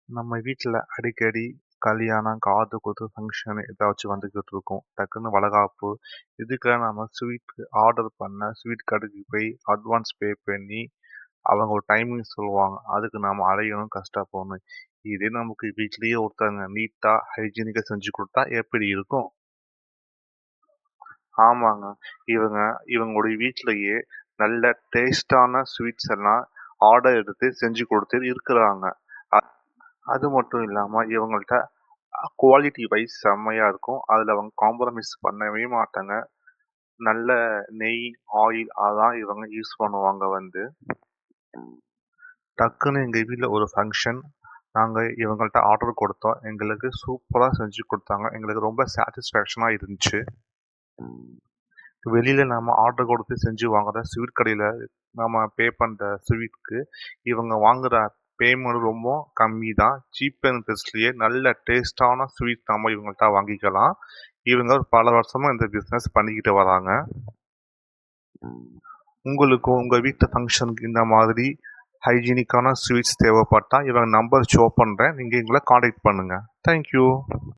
நம்ம வீட்ல அடிக்கடி கல்யாணம், காது குத்து, ஃபங்ஷன் ஏதாச்சும் வந்துகிட்டு இருக்கும். டக்குன்னு வளகாப்பு, இதுக்கெல்லாம் நம்ம ஸ்வீட் ஆர்டர் பண்ண ஸ்வீட் கடைக்கு போய் அட்வான்ஸ் பே பண்ணி, அவங்க ஒரு டைமிங் சொல்லுவாங்க. அதுக்கு நாம அலையணும், கஷ்டப்படணும். இதே நமக்கு வீட்லயே ஒருத்தவங்க நீட்டா, ஹைஜீனிக்கா செஞ்சு குடுத்தா எப்படி இருக்கும்? ஆமாங்க. இவங்க இவங்களுடைய வீட்லயே நல்ல டேஸ்டான ஸ்வீட்ஸ் எல்லாம் ஆர்டர் எடுத்து செஞ்சு குடுத்து இருக்கிறாங்க. அ அது மட்டும் இல்லாம இவங்கள்ட்ட குவாலிட்டி வைஸ் செம்மையா இருக்கும். அதுல அவங்க காம்ப்ரமைஸ் பண்ணவே மாட்டாங்க. நல்ல நெய், ஆயில் அதான் இவங்க யூஸ் பண்ணுவாங்க வந்து. டக்குன்னு எங்க வீட்ல ஒரு ஃபங்ஷன். நாங்க இவங்கள்ட்ட ஆர்டர் குடுத்தோம். எங்களுக்கு சூப்பரா செஞ்சு குடுத்தாங்க. எங்களுக்கு ரொம்ப சாட்டிஸ்ஃபேக்ஷனா இருந்துச்சு. வெளியில நாம ஆர்டர் குடுத்து செஞ்சு வாங்குற ஸ்வீட் கடையில நம்ம பே பண்ற ஸ்வீட்க்கு, இவங்க வாங்குற பேமெண்ட் ரொம்ப கம்மி தான். சீப் அண்ட் பெஸ்ட்லயே நல்ல டேஸ்டான ஸ்வீட் நம்ம இவங்கள்ட்ட வாங்கிக்கலாம். இவங்க பல வருஷமா இந்த பிசினஸ் பண்ணிக்கிட்டு வராங்க. உங்களுக்கும் உங்க வீட்டு ஃபங்ஷனுக்கு இந்த மாதிரி ஹைஜீனிக்கான ஸ்வீட்ஸ் தேவைப்பட்டா, இவங்க நம்பர் ஷோ பண்றேன். நீங்க எங்கள கான்டாக்ட் பண்ணுங்க. Thank you.